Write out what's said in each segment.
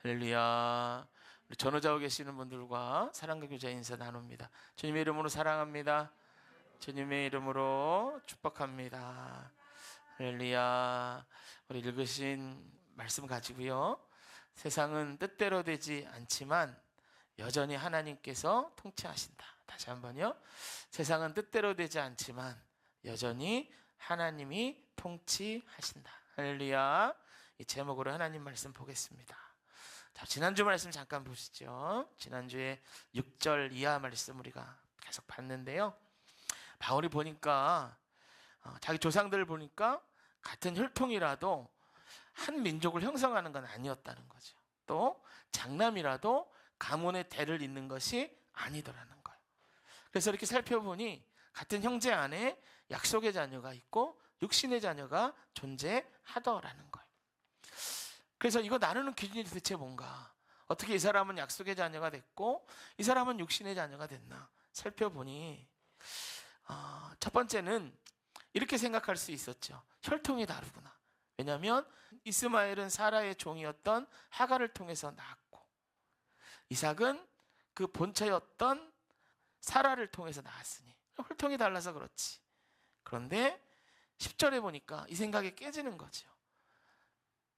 할렐루야. 우리 전호자고 계시는 분들과 사랑과 교제 인사 나눕니다. 주님의 이름으로 사랑합니다. 주님의 이름으로 축복합니다. 할렐루야. 우리 읽으신 말씀 가지고요. 세상은 뜻대로 되지 않지만 여전히 하나님께서 통치하신다. 다시 한번요. 세상은 뜻대로 되지 않지만 여전히 하나님이 통치하신다. 할렐루야. 이 제목으로 하나님 말씀 보겠습니다. 자, 지난주 말씀 잠깐 보시죠. 지난주에 6절 이하 말씀 우리가 계속 봤는데요. 바울이 보니까 자기 조상들을 보니까 같은 혈통이라도 한 민족을 형성하는 건 아니었다는 거죠. 또 장남이라도 가문의 대를 잇는 것이 아니더라는 거예요. 그래서 이렇게 살펴보니 같은 형제 안에 약속의 자녀가 있고 육신의 자녀가 존재하더라는 거예요. 그래서 이거 나누는 기준이 도대체 뭔가? 어떻게 이 사람은 약속의 자녀가 됐고 이 사람은 육신의 자녀가 됐나 살펴보니 첫 번째는 이렇게 생각할 수 있었죠. 혈통이 다르구나. 왜냐하면 이스마엘은 사라의 종이었던 하갈을 통해서 낳았고 이삭은 그 본처였던 사라를 통해서 낳았으니 혈통이 달라서 그렇지. 그런데 10절에 보니까 이 생각이 깨지는 거죠.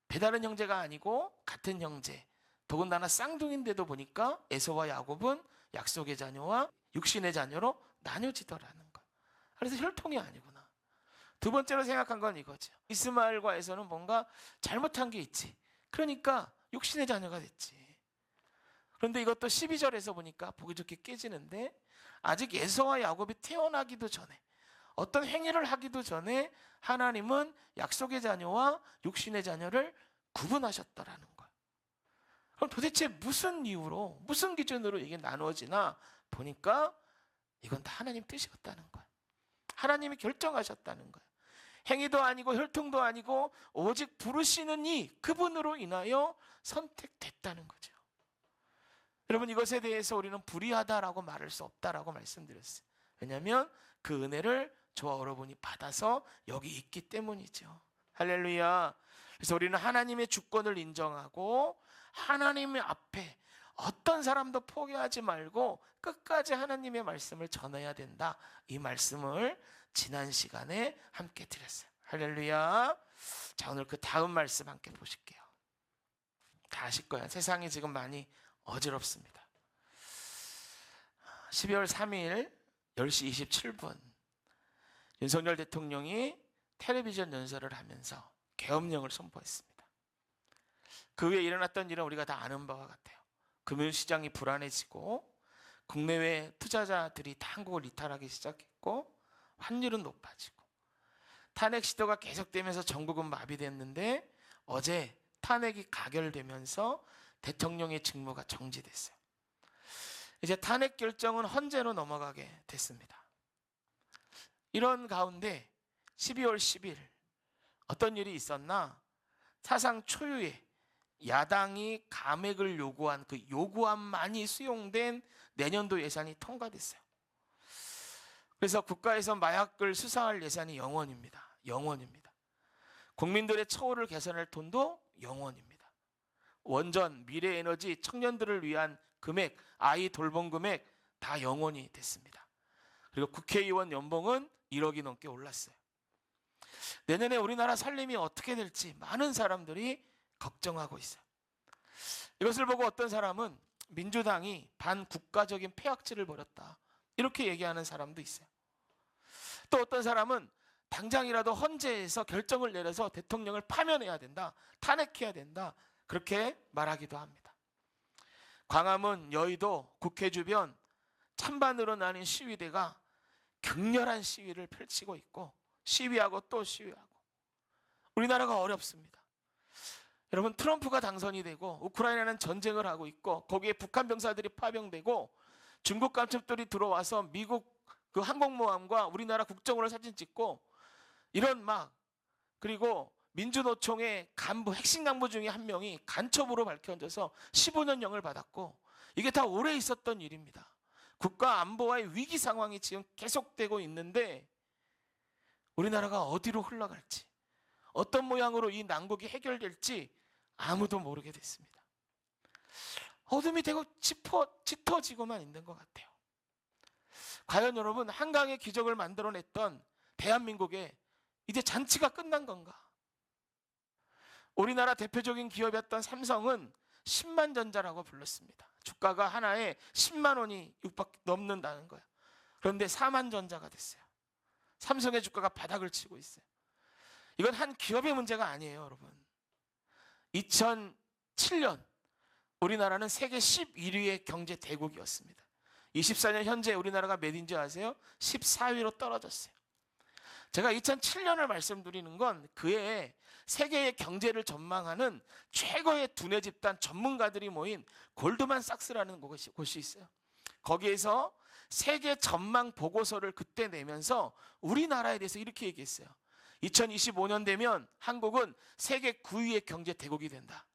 배다른 형제가 아니고 같은 형제, 더군다나 쌍둥이인데도 보니까 에서와 야곱은 약속의 자녀와 육신의 자녀로 나뉘어지더라는 거예요. 그래서 혈통이 아니구나. 두 번째로 생각한 건 이거죠. 이스마엘과 에서는 뭔가 잘못한 게 있지. 그러니까 육신의 자녀가 됐지. 그런데 이것도 12절에서 보니까 보기 좋게 깨지는데 아직 에서와 야곱이 태어나기도 전에 어떤 행위를 하기도 전에 하나님은 약속의 자녀와 육신의 자녀를 구분하셨다라는 거예요. 그럼 도대체 무슨 이유로, 무슨 기준으로 이게 나누어지나 보니까 이건 다 하나님 뜻이었다는 거예요. 하나님이 결정하셨다는 거예요. 행위도 아니고 혈통도 아니고 오직 부르시는 그분으로 인하여 선택됐다는 거죠. 여러분, 이것에 대해서 우리는 불의하다라고 말할 수 없다라고 말씀드렸어요. 왜냐하면 그 은혜를 저와 여러분이 받아서 여기 있기 때문이죠. 할렐루야. 그래서 우리는 하나님의 주권을 인정하고 하나님의 앞에 어떤 사람도 포기하지 말고 끝까지 하나님의 말씀을 전해야 된다. 이 말씀을 지난 시간에 함께 드렸어요. 할렐루야. 자, 오늘 그 다음 말씀 함께 보실게요. 다 아실 거예요. 세상이 지금 많이 어지럽습니다. 12월 3일 10시 27분 윤석열 대통령이 텔레비전 연설을 하면서 계엄령을 선포했습니다. 그 후에 일어났던 일은 우리가 다 아는 바와 같아요. 금융시장이 불안해지고 국내외 투자자들이 다 한국을 이탈하기 시작했고 환율은 높아지고 탄핵 시도가 계속되면서 전국은 마비됐는데 어제 탄핵이 가결되면서 대통령의 직무가 정지됐어요. 이제 탄핵 결정은 헌재로 넘어가게 됐습니다. 이런 가운데 12월 10일 어떤 일이 있었나? 사상 초유의 야당이 감액을 요구한 그 요구안만이 수용된 내년도 예산이 통과됐어요. 그래서 국가에서 마약을 수사할 예산이 0원입니다. 0원입니다. 국민들의 처우를 개선할 돈도 0원입니다. 원전, 미래에너지, 청년들을 위한 금액, 아이 돌봄 금액 다 0원이 됐습니다. 그리고 국회의원 연봉은 1억이 넘게 올랐어요. 내년에 우리나라 살림이 어떻게 될지 많은 사람들이 걱정하고 있어요. 이것을 보고 어떤 사람은 민주당이 반국가적인 폐악질을 벌였다. 이렇게 얘기하는 사람도 있어요. 또 어떤 사람은 당장이라도 헌재에서 결정을 내려서 대통령을 파면해야 된다. 탄핵해야 된다. 그렇게 말하기도 합니다. 광화문, 여의도, 국회 주변 찬반으로 나뉜 시위대가 격렬한 시위를 펼치고 있고 시위하고 또 시위하고 우리나라가 어렵습니다. 여러분, 트럼프가 당선이 되고 우크라이나는 전쟁을 하고 있고 거기에 북한 병사들이 파병되고 중국 간첩들이 들어와서 미국 그 항공모함과 우리나라 국정원을 사진 찍고 이런 그리고 민주노총의 간부, 핵심 간부 중에 한 명이 간첩으로 밝혀져서 15년형을 받았고 이게 다 오래 있었던 일입니다. 국가 안보와의 위기 상황이 지금 계속되고 있는데 우리나라가 어디로 흘러갈지 어떤 모양으로 이 난국이 해결될지 아무도 모르게 됐습니다. 어둠이 되고 짙어지고만 있는 것 같아요. 과연 여러분, 한강의 기적을 만들어냈던 대한민국에 이제 잔치가 끝난 건가? 우리나라 대표적인 기업이었던 삼성은 10만 전자라고 불렀습니다. 주가가 하나에 10만 원이 넘는다는 거예요. 그런데 4만 전자가 됐어요. 삼성의 주가가 바닥을 치고 있어요. 이건 한 기업의 문제가 아니에요, 여러분. 2007년 우리나라는 세계 11위의 경제 대국이었습니다. 24년 현재 우리나라가 몇인지 아세요? 14위로 떨어졌어요. 제가 2007년을 말씀드리는 건 그해 세계의 경제를 전망하는 최고의 두뇌 집단 전문가들이 모인 골드만삭스라는 곳이 있어요. 거기에서 세계 전망 보고서를 그때 내면서 우리나라에 대해서 이렇게 얘기했어요. 2025년 되면 한국은 세계 9위의 경제 대국이 된다.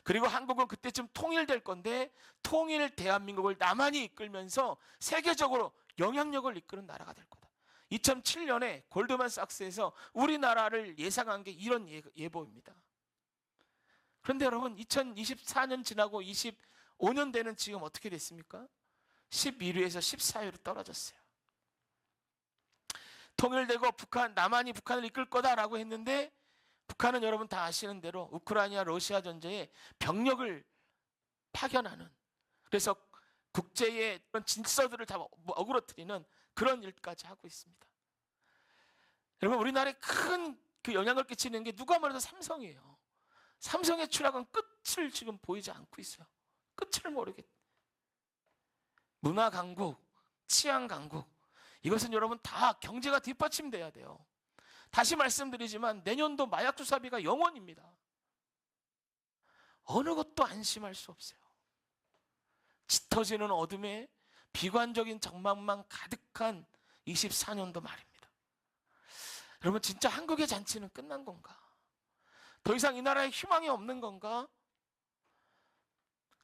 그리고 한국은 그때쯤 통일될 건데 통일 대한민국을 남한이 이끌면서 세계적으로 영향력을 이끄는 나라가 될 거다. 2007년에 골드만삭스에서 우리나라를 예상한 게 이런 예보입니다. 그런데 여러분, 2024년 지나고 25년 되는 지금 어떻게 됐습니까? 11위에서 14위로 떨어졌어요. 통일되고 남한이 북한을 이끌 거다라고 했는데 북한은 여러분 다 아시는 대로 우크라이나 러시아 전쟁에 병력을 파견하는, 그래서 국제의 그런 질서들을 다 어그러뜨리는 그런 일까지 하고 있습니다. 여러분, 우리나라에 큰 그 영향을 끼치는 게 누가 말해도 삼성이에요. 삼성의 추락은 끝을 지금 보이지 않고 있어요. 끝을 모르겠. 문화 강국, 치안 강국, 이것은 여러분 다 경제가 뒷받침돼야 돼요. 다시 말씀드리지만 내년도 마약 주사비가 0원입니다. 어느 것도 안심할 수 없어요. 짙어지는 어둠에 비관적인 전망만 가득한 24년도 말입니다. 여러분, 진짜 한국의 잔치는 끝난 건가? 더 이상 이 나라에 희망이 없는 건가?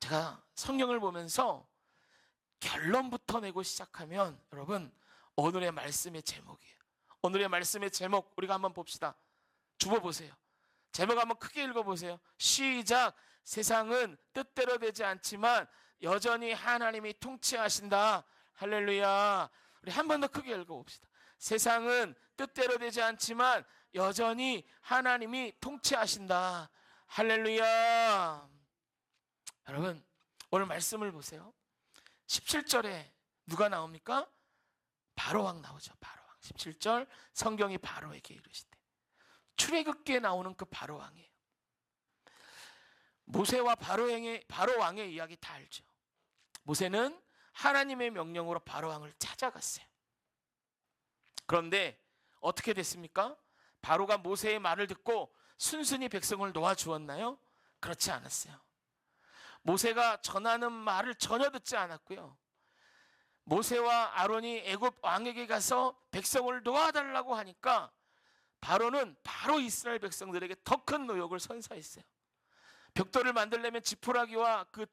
제가 성경을 보면서 결론부터 내고 시작하면 여러분, 오늘의 말씀의 제목이에요. 오늘의 말씀의 제목 우리가 한번 봅시다. 주보 보세요. 제목 한번 크게 읽어보세요. 시작. 세상은 뜻대로 되지 않지만 여전히 하나님이 통치하신다. 할렐루야. 우리 한 번 더 크게 읽어봅시다. 세상은 뜻대로 되지 않지만 여전히 하나님이 통치하신다. 할렐루야. 여러분, 오늘 말씀을 보세요. 17절에 누가 나옵니까? 바로왕 나오죠. 바로왕. 17절 성경이 바로에게 이르시되, 출애굽기에 나오는 그 바로왕이에요. 모세와 바로왕의 이야기 다 알죠. 모세는 하나님의 명령으로 바로왕을 찾아갔어요. 그런데 어떻게 됐습니까? 바로가 모세의 말을 듣고 순순히 백성을 놓아주었나요? 그렇지 않았어요. 모세가 전하는 말을 전혀 듣지 않았고요. 모세와 아론이 애굽 왕에게 가서 백성을 놓아달라고 하니까 바로는 바로 이스라엘 백성들에게 더 큰 노역을 선사했어요. 벽돌을 만들려면 지푸라기와 그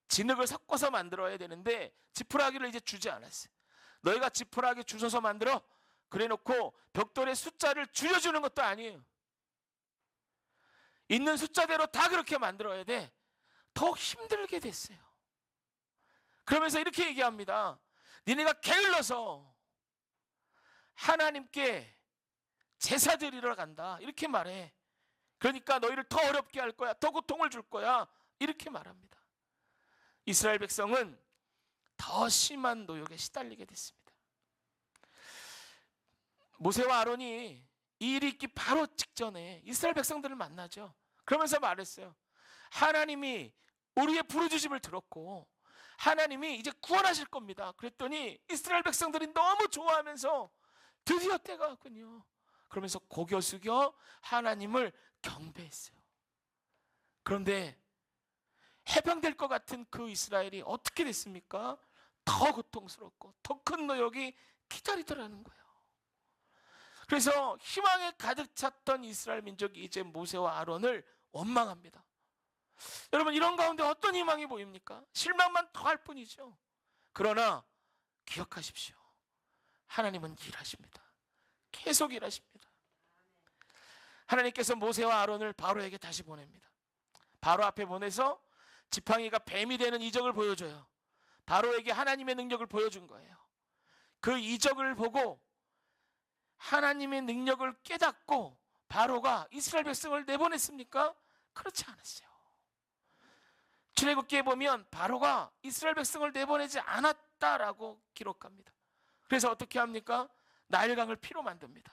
진흙을 섞어서 만들어야 되는데 지푸라기를 이제 주지 않았어요. 너희가 지푸라기 주워서 만들어, 그래 놓고 벽돌의 숫자를 줄여주는 것도 아니에요. 있는 숫자대로 다 그렇게 만들어야 돼. 더 힘들게 됐어요. 그러면서 이렇게 얘기합니다. 니네가 게을러서 하나님께 제사 드리러 간다. 이렇게 말해. 그러니까 너희를 더 어렵게 할 거야. 더 고통을 줄 거야. 이렇게 말합니다. 이스라엘 백성은 더 심한 노역에 시달리게 됐습니다. 모세와 아론이 이 일이 있기 바로 직전에 이스라엘 백성들을 만나죠. 그러면서 말했어요. 하나님이 우리의 부르짖음을 들었고 하나님이 이제 구원하실 겁니다. 그랬더니 이스라엘 백성들이 너무 좋아하면서 드디어 때가 왔군요. 그러면서 고개 숙여 하나님을 경배했어요. 그런데 해방될 것 같은 그 이스라엘이 어떻게 됐습니까? 더 고통스럽고 더 큰 노역이 기다리더라는 거예요. 그래서 희망에 가득 찼던 이스라엘 민족이 이제 모세와 아론을 원망합니다. 여러분, 이런 가운데 어떤 희망이 보입니까? 실망만 더 할 뿐이죠. 그러나 기억하십시오. 하나님은 일하십니다. 계속 일하십니다. 하나님께서 모세와 아론을 바로에게 다시 보냅니다. 바로 앞에 보내서 지팡이가 뱀이 되는 이적을 보여줘요. 바로에게 하나님의 능력을 보여준 거예요. 그 이적을 보고 하나님의 능력을 깨닫고 바로가 이스라엘 백성을 내보냈습니까? 그렇지 않았어요. 출애굽기에 보면 바로가 이스라엘 백성을 내보내지 않았다라고 기록합니다. 그래서 어떻게 합니까? 나일강을 피로 만듭니다.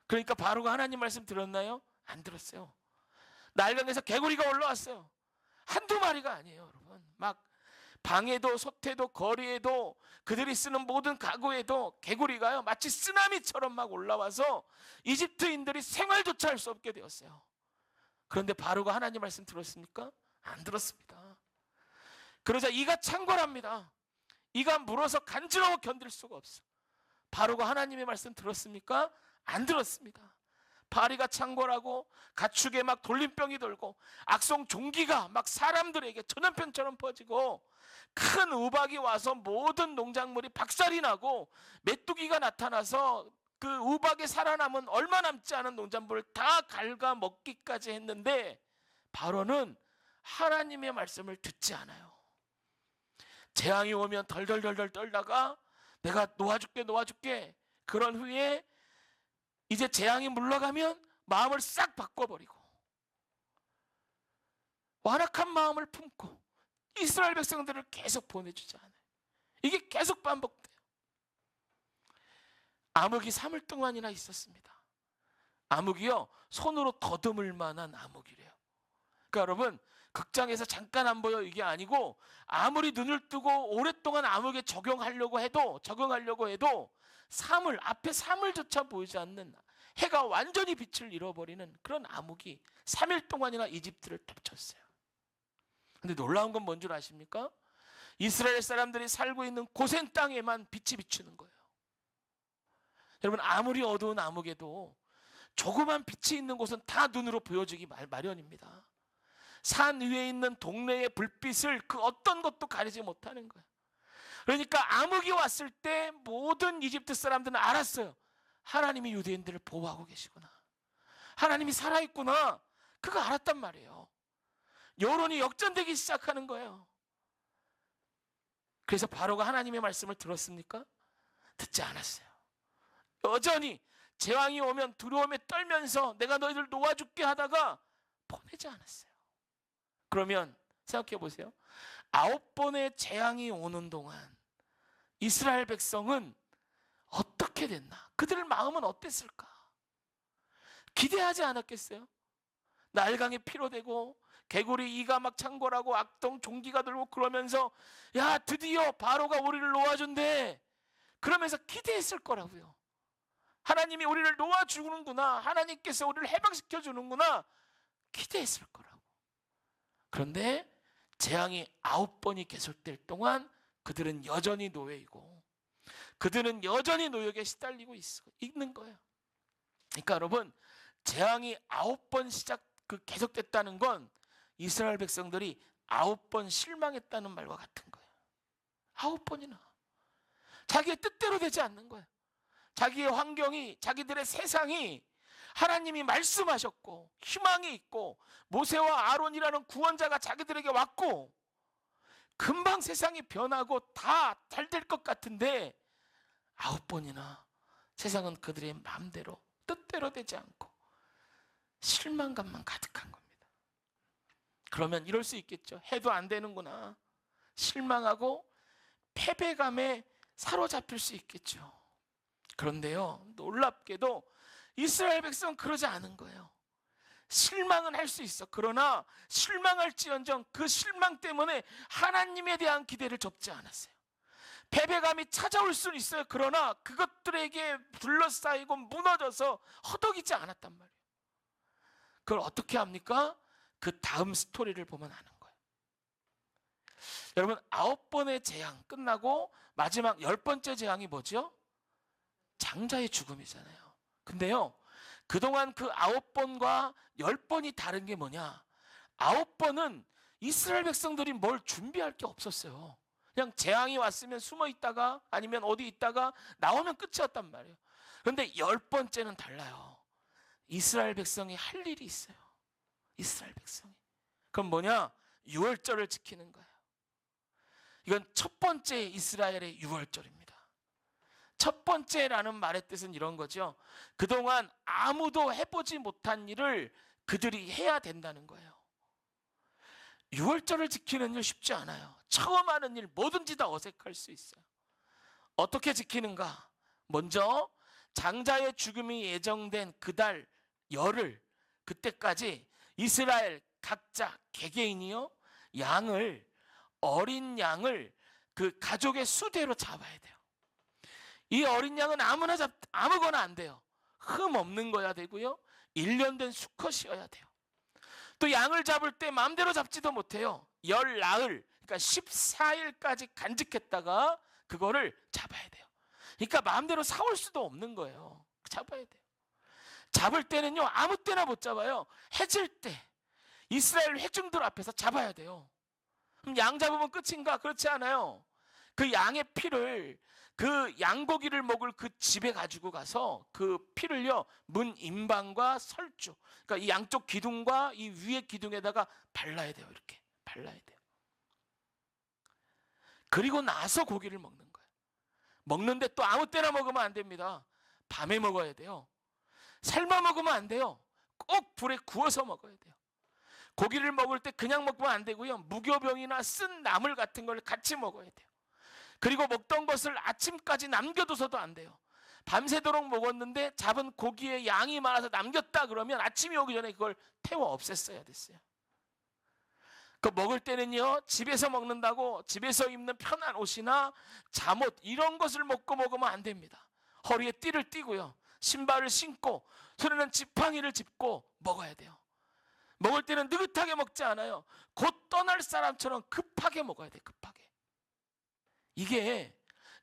그러니까 바로가 하나님 말씀 들었나요? 안 들었어요. 나일강에서 개구리가 올라왔어요. 한두 마리가 아니에요, 여러분. 막 방에도 솥에도 거리에도 그들이 쓰는 모든 가구에도 개구리가요 마치 쓰나미처럼 막 올라와서 이집트인들이 생활조차 할 수 없게 되었어요. 그런데 바로가 하나님 말씀 들었습니까? 안 들었습니다. 그러자 이가 창궐합니다. 이가 물어서 간지러워 견딜 수가 없어. 바로가 하나님의 말씀 들었습니까? 안 들었습니다. 바리가 창궐하고 가축에 막 돌림병이 돌고 악성 종기가 막 사람들에게 전염병처럼 퍼지고 큰 우박이 와서 모든 농작물이 박살이 나고 메뚜기가 나타나서 그 우박에 살아남은 얼마 남지 않은 농작물을 다 갉아 먹기까지 했는데 바로는 하나님의 말씀을 듣지 않아요. 재앙이 오면 덜덜덜덜 떨다가 내가 놓아줄게 그런 후에 이제 재앙이 물러가면 마음을 싹 바꿔버리고 완악한 마음을 품고 이스라엘 백성들을 계속 보내주지 않아요. 이게 계속 반복돼요. 암흑이 3일 동안이나 있었습니다. 암흑이요 손으로 더듬을 만한 암흑이래요. 그러니까 여러분 극장에서 잠깐 안 보여 이게 아니고 아무리 눈을 뜨고 오랫동안 암흑에 적용하려고 해도 3일 앞에 3일조차 보이지 않는 해가 완전히 빛을 잃어버리는 그런 암흑이 3일 동안이나 이집트를 덮쳤어요. 근데 놀라운 건 뭔 줄 아십니까? 이스라엘 사람들이 살고 있는 고센 땅에만 빛이 비추는 거예요. 여러분 아무리 어두운 암흑에도 조그만 빛이 있는 곳은 다 눈으로 보여주기 마련입니다. 산 위에 있는 동네의 불빛을 그 어떤 것도 가리지 못하는 거예요. 그러니까 암흑이 왔을 때 모든 이집트 사람들은 알았어요. 하나님이 유대인들을 보호하고 계시구나. 하나님이 살아있구나. 그거 알았단 말이에요. 여론이 역전되기 시작하는 거예요. 그래서 바로가 하나님의 말씀을 들었습니까? 듣지 않았어요. 여전히 재앙이 오면 두려움에 떨면서 내가 너희들 놓아줄게 하다가 보내지 않았어요. 그러면 생각해 보세요. 9번의 재앙이 오는 동안 이스라엘 백성은 어떻게 됐나? 그들의 마음은 어땠을까? 기대하지 않았겠어요? 나일강에 피로 되고 개구리 이가 막 창궐하고 악동 종기가 들고 그러면서 야 드디어 바로가 우리를 놓아준대. 그러면서 기대했을 거라고요. 하나님이 우리를 놓아주는구나. 하나님께서 우리를 해방시켜 주는구나. 기대했을 거라고. 그런데 재앙이 9번이 계속될 동안 그들은 여전히 노예이고 그들은 여전히 노역에 시달리고 있는 거예요. 그러니까 여러분 재앙이 9번 계속됐다는 건 이스라엘 백성들이 9번 실망했다는 말과 같은 거예요. 9번이나 자기의 뜻대로 되지 않는 거예요. 자기의 환경이 자기들의 세상이 하나님이 말씀하셨고 희망이 있고 모세와 아론이라는 구원자가 자기들에게 왔고 금방 세상이 변하고 다 잘 될 것 같은데 9번이나 세상은 그들의 마음대로 뜻대로 되지 않고 실망감만 가득한 겁니다. 그러면 이럴 수 있겠죠. 해도 안 되는구나. 실망하고 패배감에 사로잡힐 수 있겠죠. 그런데요 놀랍게도 이스라엘 백성은 그러지 않은 거예요. 실망은 할 수 있어. 그러나 실망할지언정 그 실망 때문에 하나님에 대한 기대를 접지 않았어요. 패배감이 찾아올 수는 있어요. 그러나 그것들에게 둘러싸이고 무너져서 허덕이지 않았단 말이에요. 그걸 어떻게 합니까? 그 다음 스토리를 보면 아는 거예요. 여러분 9번의 재앙 끝나고 마지막 10번째 재앙이 뭐죠? 장자의 죽음이잖아요. 근데요 그동안 그 9번과 10번이 다른 게 뭐냐? 9번은 이스라엘 백성들이 뭘 준비할 게 없었어요. 그냥 재앙이 왔으면 숨어 있다가 아니면 어디 있다가 나오면 끝이었단 말이에요. 그런데 10번째는 달라요. 이스라엘 백성이 할 일이 있어요. 이스라엘 백성이. 그럼 뭐냐? 유월절을 지키는 거예요. 이건 첫 번째 이스라엘의 유월절입니다. 첫 번째라는 말의 뜻은 이런 거죠. 그동안 아무도 해보지 못한 일을 그들이 해야 된다는 거예요. 유월절을 지키는 일 쉽지 않아요. 처음 하는 일 뭐든지 다 어색할 수 있어요. 어떻게 지키는가? 먼저 장자의 죽음이 예정된 그달 열흘, 그때까지 이스라엘 각자 개개인이요, 어린 양을 그 가족의 수대로 잡아야 돼요. 이 어린 양은 아무거나 안 돼요. 흠 없는 거야 되고요, 1년 된 수컷이어야 돼요. 또 양을 잡을 때 마음대로 잡지도 못해요. 열 나흘, 그러니까 14일까지 간직했다가 그거를 잡아야 돼요. 그러니까 마음대로 사올 수도 없는 거예요. 잡아야 돼요. 잡을 때는요, 아무 때나 못 잡아요. 해질 때 이스라엘 회중들 앞에서 잡아야 돼요. 그럼 양 잡으면 끝인가? 그렇지 않아요. 그 양의 피를, 그 양고기를 먹을 그 집에 가지고 가서 그 피를요, 문 임방과 설주, 그러니까 이 양쪽 기둥과 이 위의 기둥에다가 발라야 돼요. 이렇게 발라야 돼요. 그리고 나서 고기를 먹는 거예요. 먹는데 또 아무 때나 먹으면 안 됩니다. 밤에 먹어야 돼요. 삶아 먹으면 안 돼요. 꼭 불에 구워서 먹어야 돼요. 고기를 먹을 때 그냥 먹으면 안 되고요, 무교병이나 쓴 나물 같은 걸 같이 먹어야 돼요. 그리고 먹던 것을 아침까지 남겨둬서도 안 돼요. 밤새도록 먹었는데 잡은 고기의 양이 많아서 남겼다 그러면 아침이 오기 전에 그걸 태워 없앴어야 됐어요. 그 먹을 때는요, 집에서 먹는다고 집에서 입는 편한 옷이나 잠옷 이런 것을 먹고 먹으면 안 됩니다. 허리에 띠를 띠고요, 신발을 신고 손에는 지팡이를 짚고 먹어야 돼요. 먹을 때는 느긋하게 먹지 않아요. 곧 떠날 사람처럼 급하게 먹어야 돼요. 급하게. 이게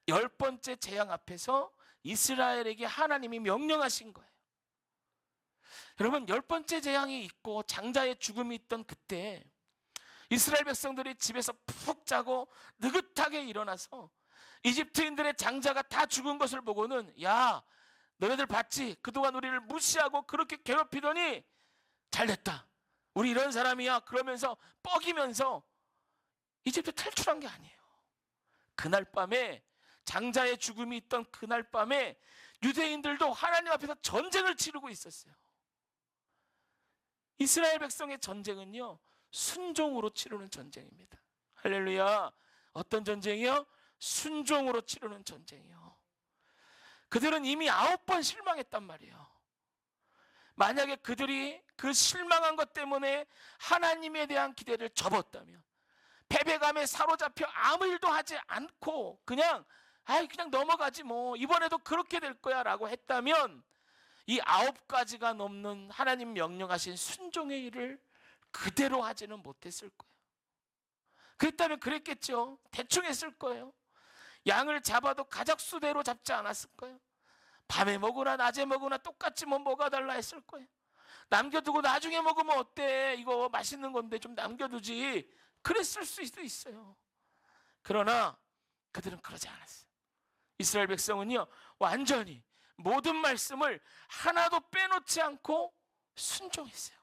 10번째 재앙 앞에서 이스라엘에게 하나님이 명령하신 거예요. 여러분, 10번째 재앙이 있고 장자의 죽음이 있던 그때 이스라엘 백성들이 집에서 푹 자고 느긋하게 일어나서 이집트인들의 장자가 다 죽은 것을 보고는, 야, 너네들 봤지? 그동안 우리를 무시하고 그렇게 괴롭히더니 잘됐다, 우리 이런 사람이야, 그러면서 뻐기면서 이집트 탈출한 게 아니에요. 그날 밤에, 장자의 죽음이 있던 그날 밤에 유대인들도 하나님 앞에서 전쟁을 치르고 있었어요. 이스라엘 백성의 전쟁은요, 순종으로 치르는 전쟁입니다. 할렐루야. 어떤 전쟁이요? 순종으로 치르는 전쟁이요. 그들은 이미 9번 실망했단 말이에요. 만약에 그들이 그 실망한 것 때문에 하나님에 대한 기대를 접었다면, 패배감에 사로잡혀 아무 일도 하지 않고 그냥 넘어가지 뭐, 이번에도 그렇게 될 거야 라고 했다면, 이 9가지가 넘는 하나님 명령하신 순종의 일을 그대로 하지는 못했을 거예요. 그랬다면 그랬겠죠. 대충 했을 거예요. 양을 잡아도 가작수대로 잡지 않았을 거예요. 밤에 먹으나 낮에 먹으나 똑같이 뭐 뭐가 달라 했을 거예요. 남겨두고 나중에 먹으면 어때? 이거 맛있는 건데 좀 남겨두지. 그랬을 수도 있어요. 그러나 그들은 그러지 않았어요. 이스라엘 백성은요, 완전히 모든 말씀을 하나도 빼놓지 않고 순종했어요.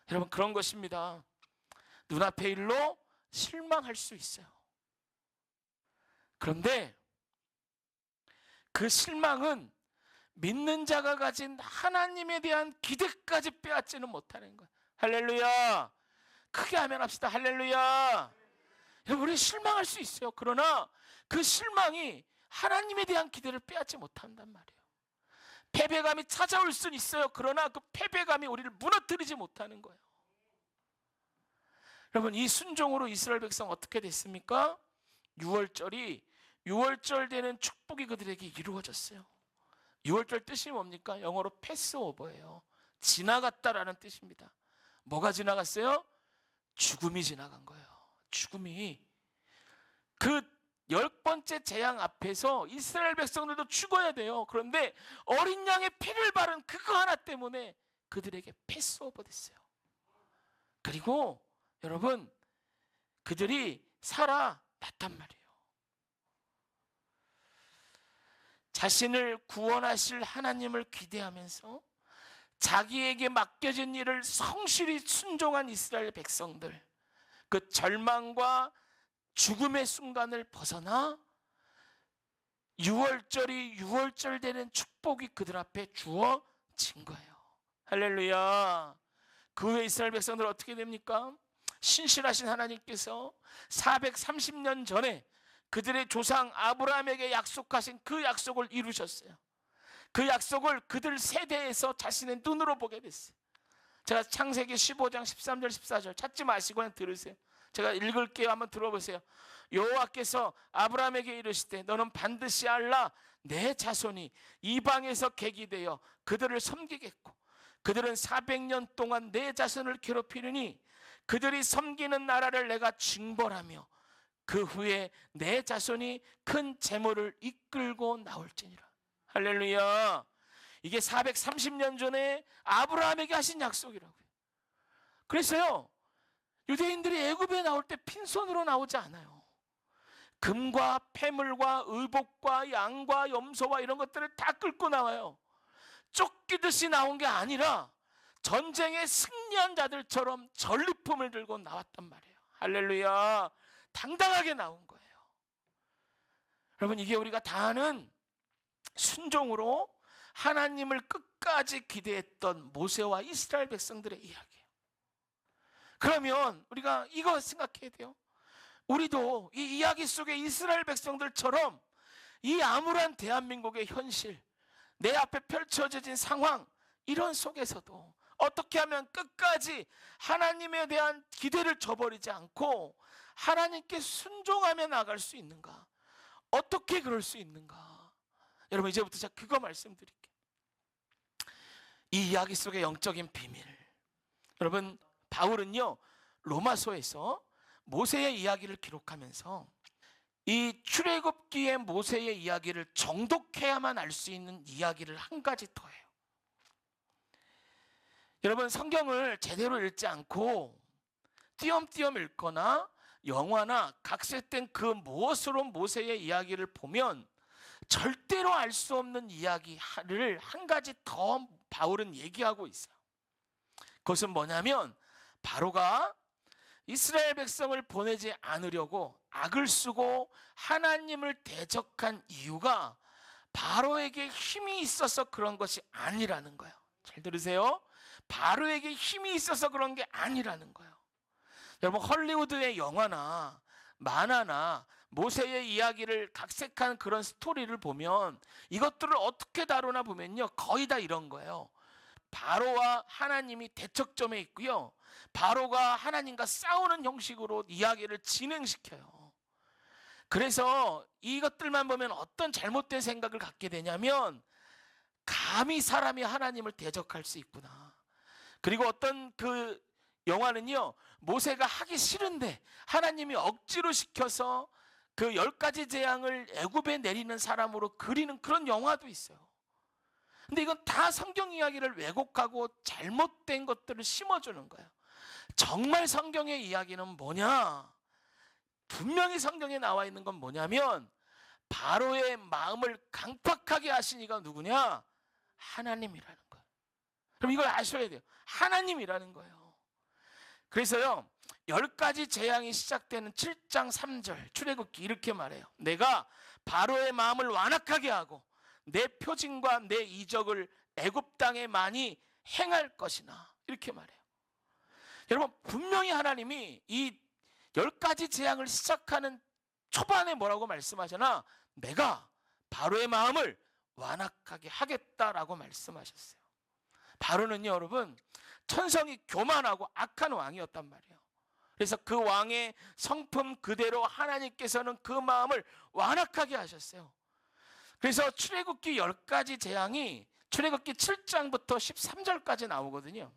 여러분, 그런 것입니다. 눈앞의 일로 실망할 수 있어요. 그런데 그 실망은 믿는 자가 가진 하나님에 대한 기대까지 빼앗지는 못하는 거예요. 할렐루야. 크게 아멘 합시다. 할렐루야. 여러분, 우리 실망할 수 있어요. 그러나 그 실망이 하나님에 대한 기대를 빼앗지 못한단 말이에요. 패배감이 찾아올 수는 있어요. 그러나 그 패배감이 우리를 무너뜨리지 못하는 거예요. 여러분, 이 순종으로 이스라엘 백성 어떻게 됐습니까? 6월절 되는 축복이 그들에게 이루어졌어요. 6월절 뜻이 뭡니까? 영어로 패스오버예요. 지나갔다라는 뜻입니다. 뭐가 지나갔어요? 죽음이 지나간 거예요. 죽음이. 그 10번째 재앙 앞에서 이스라엘 백성들도 죽어야 돼요. 그런데 어린 양의 피를 바른 그거 하나 때문에 그들에게 패스오버 됐어요. 그리고 여러분, 그들이 살아났단 말이에요. 자신을 구원하실 하나님을 기대하면서 자기에게 맡겨진 일을 성실히 순종한 이스라엘 백성들, 그 절망과 죽음의 순간을 벗어나 6월절이 6월절 되는 축복이 그들 앞에 주어진 거예요. 할렐루야. 그 후에 이스라엘 백성들 어떻게 됩니까? 신실하신 하나님께서 430년 전에 그들의 조상 아브라함에게 약속하신 그 약속을 이루셨어요. 그 약속을 그들 세대에서 자신의 눈으로 보게 됐어요. 제가 창세기 15장 13절 14절 찾지 마시고 그냥 들으세요. 제가 읽을게요. 한번 들어보세요. 여호와께서 아브라함에게 이르시되 너는 반드시 알라 내 자손이 이방에서 객이 되어 그들을 섬기겠고 그들은 400년 동안 내 자손을 괴롭히느니 그들이 섬기는 나라를 내가 징벌하며 그 후에 내 자손이 큰 재물을 이끌고 나올지니라. 할렐루야. 이게 430년 전에 아브라함에게 하신 약속이라고요. 그래서요, 유대인들이 애굽에 나올 때 빈손으로 나오지 않아요. 금과 폐물과 의복과 양과 염소와 이런 것들을 다 끌고 나와요. 쫓기듯이 나온 게 아니라 전쟁에 승리한 자들처럼 전리품을 들고 나왔단 말이에요. 할렐루야. 당당하게 나온 거예요. 여러분, 이게 우리가 다 아는 순종으로 하나님을 끝까지 기대했던 모세와 이스라엘 백성들의 이야기예요. 그러면 우리가 이거 생각해야 돼요. 우리도 이 이야기 속에 이스라엘 백성들처럼 이 암울한 대한민국의 현실, 내 앞에 펼쳐진 상황, 이런 속에서도 어떻게 하면 끝까지 하나님에 대한 기대를 저버리지 않고 하나님께 순종하며 나갈 수 있는가? 어떻게 그럴 수 있는가? 여러분, 이제부터 제가 그거 말씀드릴게요. 이 이야기 속의 영적인 비밀. 여러분, 바울은요 로마서에서 모세의 이야기를 기록하면서 이 출애굽기의 모세의 이야기를 정독해야만 알 수 있는 이야기를 한 가지 더 해요. 여러분, 성경을 제대로 읽지 않고 띄엄띄엄 읽거나 영화나 각색된 그 무엇으로 모세의 이야기를 보면 절대로 알 수 없는 이야기를 한 가지 더 바울은 얘기하고 있어요. 그것은 뭐냐면 바로가 이스라엘 백성을 보내지 않으려고 악을 쓰고 하나님을 대적한 이유가 바로에게 힘이 있어서 그런 것이 아니라는 거예요. 잘 들으세요. 바로에게 힘이 있어서 그런 게 아니라는 거예요. 여러분, 헐리우드의 영화나 만화나 모세의 이야기를 각색한 그런 스토리를 보면 이것들을 어떻게 다루나 보면요, 거의 다 이런 거예요. 바로와 하나님이 대척점에 있고요, 바로가 하나님과 싸우는 형식으로 이야기를 진행시켜요. 그래서 이것들만 보면 어떤 잘못된 생각을 갖게 되냐면 감히 사람이 하나님을 대적할 수 있구나. 그리고 어떤 그 영화는요, 모세가 하기 싫은데 하나님이 억지로 시켜서 그 10가지 재앙을 애굽에 내리는 사람으로 그리는 그런 영화도 있어요. 근데 이건 다 성경 이야기를 왜곡하고 잘못된 것들을 심어주는 거예요. 정말 성경의 이야기는 뭐냐? 분명히 성경에 나와 있는 건 뭐냐면 바로의 마음을 강팍하게 하신 이가 누구냐? 하나님이라는 거예요. 그럼 이걸 아셔야 돼요. 하나님이라는 거예요. 그래서요, 10가지 재앙이 시작되는 7장 3절 출애굽기 이렇게 말해요. 내가 바로의 마음을 완악하게 하고 내 표징과 내 이적을 애굽 땅에 많이 행할 것이나, 이렇게 말해요. 여러분, 분명히 하나님이 이 10가지 재앙을 시작하는 초반에 뭐라고 말씀하시나? 내가 바로의 마음을 완악하게 하겠다라고 말씀하셨어요. 바로는요, 여러분, 천성이 교만하고 악한 왕이었단 말이에요. 그래서 그 왕의 성품 그대로 하나님께서는 그 마음을 완악하게 하셨어요. 그래서 출애굽기 10가지 재앙이 출애굽기 7장부터 13절까지 나오거든요.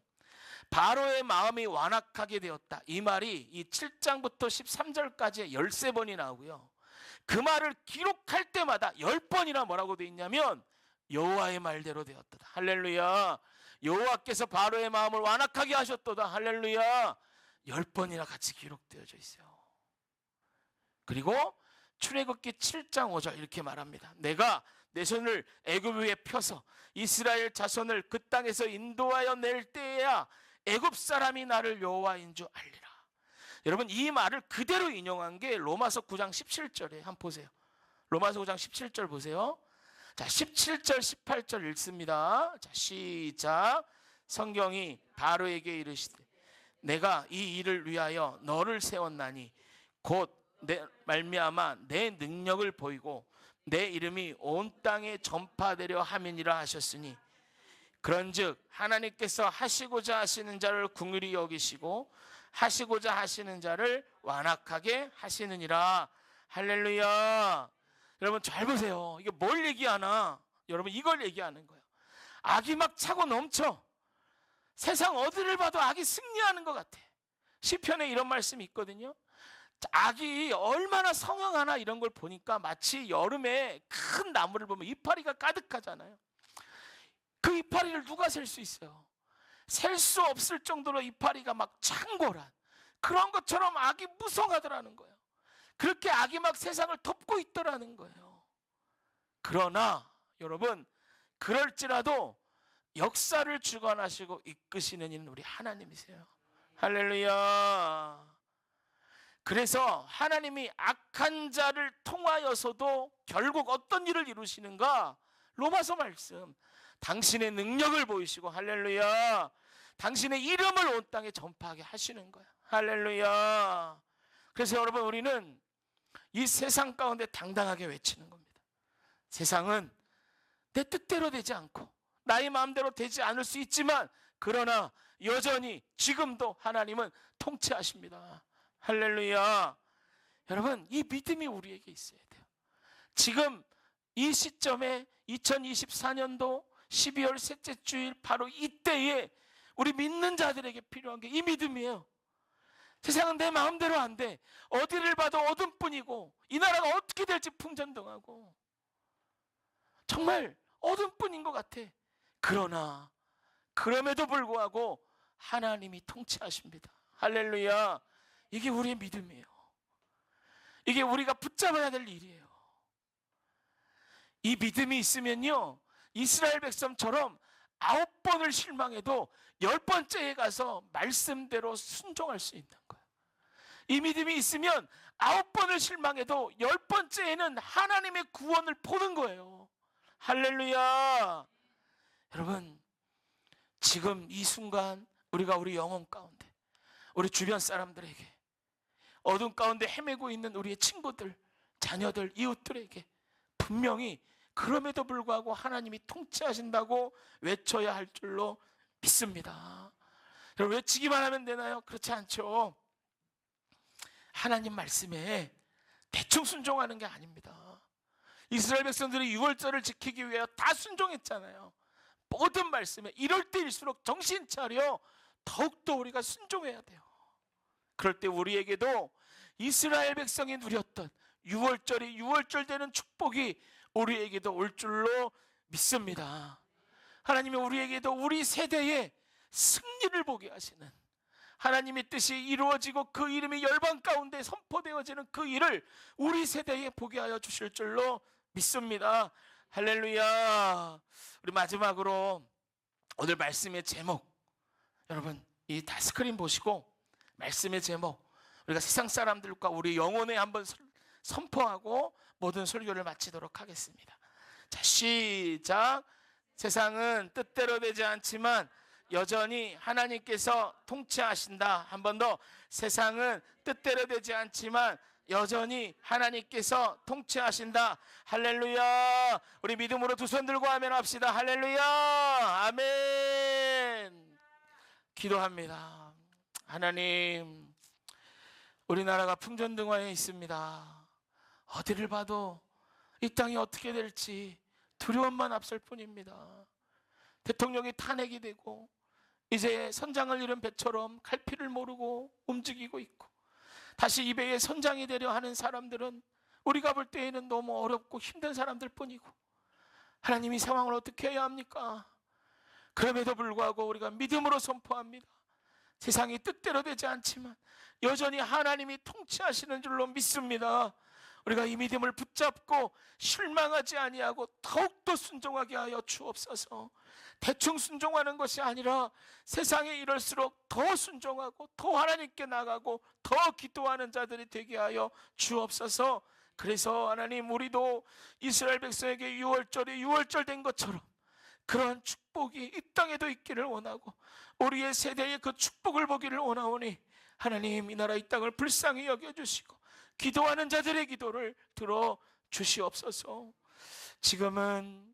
바로의 마음이 완악하게 되었다, 이 말이 이 7장부터 13절까지 13번이 나오고요. 그 말을 기록할 때마다 10번이나 뭐라고 되어 있냐면 여호와의 말대로 되었다. 할렐루야. 여호와께서 바로의 마음을 완악하게 하셨도다. 할렐루야. 10번이나 같이 기록되어져 있어요. 그리고 출애굽기 7장 5절 이렇게 말합니다. 내가 내 손을 애굽 위에 펴서 이스라엘 자손을 그 땅에서 인도하여 낼 때에야 애굽 사람이 나를 여호와인 줄 알리라. 여러분, 이 말을 그대로 인용한 게 로마서 9장 17절에 한번 보세요. 로마서 9장 17절 보세요. 자, 17절 18절 읽습니다. 자, 시작. 성경이 바로에게 이르시되 내가 이 일을 위하여 너를 세웠나니 곧 내 말미암아 내 능력을 보이고 내 이름이 온 땅에 전파되려 함이니라 하셨으니, 그런즉 하나님께서 하시고자 하시는 자를 긍휼히 여기시고 하시고자 하시는 자를 완악하게 하시느니라. 할렐루야. 여러분 잘 보세요. 이게 뭘 얘기하나? 여러분 이걸 얘기하는 거예요. 악이 막 차고 넘쳐. 세상 어디를 봐도 악이 승리하는 것 같아. 시편에 이런 말씀이 있거든요. 악이 얼마나 성행하나 이런 걸 보니까 마치 여름에 큰 나무를 보면 이파리가 가득하잖아요. 그 이파리를 누가 셀 수 있어요? 셀 수 없을 정도로 이파리가 막 창궐한 그런 것처럼 악이 무성하더라는 거예요. 그렇게 악이 막 세상을 덮고 있더라는 거예요. 그러나 여러분, 그럴지라도 역사를 주관하시고 이끄시는 이는 우리 하나님이세요. 할렐루야. 그래서 하나님이 악한 자를 통하여서도 결국 어떤 일을 이루시는가? 로마서 말씀, 당신의 능력을 보이시고, 할렐루야, 당신의 이름을 온 땅에 전파하게 하시는 거야. 할렐루야. 그래서 여러분, 우리는 이 세상 가운데 당당하게 외치는 겁니다. 세상은 내 뜻대로 되지 않고 나의 마음대로 되지 않을 수 있지만, 그러나 여전히 지금도 하나님은 통치하십니다. 할렐루야. 여러분, 이 믿음이 우리에게 있어야 돼요. 지금 이 시점에 2024년도 12월 셋째 주일 바로 이때에 우리 믿는 자들에게 필요한 게 이 믿음이에요. 세상은 내 마음대로 안 돼. 어디를 봐도 어둠뿐이고 이 나라가 어떻게 될지 풍전등하고 정말 어둠뿐인 것 같아. 그러나 그럼에도 불구하고 하나님이 통치하십니다. 할렐루야. 이게 우리의 믿음이에요. 이게 우리가 붙잡아야 될 일이에요. 이 믿음이 있으면요, 이스라엘 백성처럼 9번을 실망해도 10번째에 가서 말씀대로 순종할 수 있는 거예요. 이 믿음이 있으면 9번을 실망해도 10번째에는 하나님의 구원을 보는 거예요. 할렐루야. 여러분, 지금 이 순간 우리가 우리 영혼 가운데, 우리 주변 사람들에게, 어둠 가운데 헤매고 있는 우리의 친구들, 자녀들, 이웃들에게 분명히 그럼에도 불구하고 하나님이 통치하신다고 외쳐야 할 줄로 믿습니다. 여러분, 외치기만 하면 되나요? 그렇지 않죠. 하나님 말씀에 대충 순종하는 게 아닙니다. 이스라엘 백성들이 유월절을 지키기 위해 다 순종했잖아요. 모든 말씀에 이럴 때일수록 정신 차려 더욱더 우리가 순종해야 돼요. 그럴 때 우리에게도 이스라엘 백성이 누렸던 유월절이 유월절 되는 축복이 우리에게도 올 줄로 믿습니다. 하나님이 우리에게도 우리 세대에 승리를 보게 하시는, 하나님의 뜻이 이루어지고 그 이름이 열방 가운데 선포되어지는 그 일을 우리 세대에 보게 하여 주실 줄로 믿습니다. 할렐루야. 우리 마지막으로 오늘 말씀의 제목, 여러분 이 다 스크린 보시고 말씀의 제목, 우리가 세상 사람들과 우리 영혼에 한번 선포하고 모든 설교를 마치도록 하겠습니다. 자, 시작. 세상은 뜻대로 되지 않지만 여전히 하나님께서 통치하신다. 한 번 더. 세상은 뜻대로 되지 않지만 여전히 하나님께서 통치하신다. 할렐루야. 우리 믿음으로 두 손 들고 아멘 합시다. 할렐루야. 아멘. 기도합니다. 하나님, 우리나라가 풍전등화에 있습니다. 어디를 봐도 이 땅이 어떻게 될지 두려움만 앞설 뿐입니다. 대통령이 탄핵이 되고 이제 선장을 잃은 배처럼 갈피를 모르고 움직이고 있고, 다시 이 배에 선장이 되려 하는 사람들은 우리가 볼 때에는 너무 어렵고 힘든 사람들 뿐이고, 하나님 이 상황을 어떻게 해야 합니까? 그럼에도 불구하고 우리가 믿음으로 선포합니다. 세상이 뜻대로 되지 않지만 여전히 하나님이 통치하시는 줄로 믿습니다. 우리가 이 믿음을 붙잡고 실망하지 아니하고 더욱더 순종하게 하여 주옵소서. 대충 순종하는 것이 아니라 세상에 이럴수록 더 순종하고 더 하나님께 나가고 더 기도하는 자들이 되게 하여 주옵소서. 그래서 하나님, 우리도 이스라엘 백성에게 유월절이 유월절 된 것처럼 그러한 축복이 이 땅에도 있기를 원하고 우리의 세대에 그 축복을 보기를 원하오니 하나님, 이 나라 이 땅을 불쌍히 여겨주시고 기도하는 자들의 기도를 들어 주시옵소서. 지금은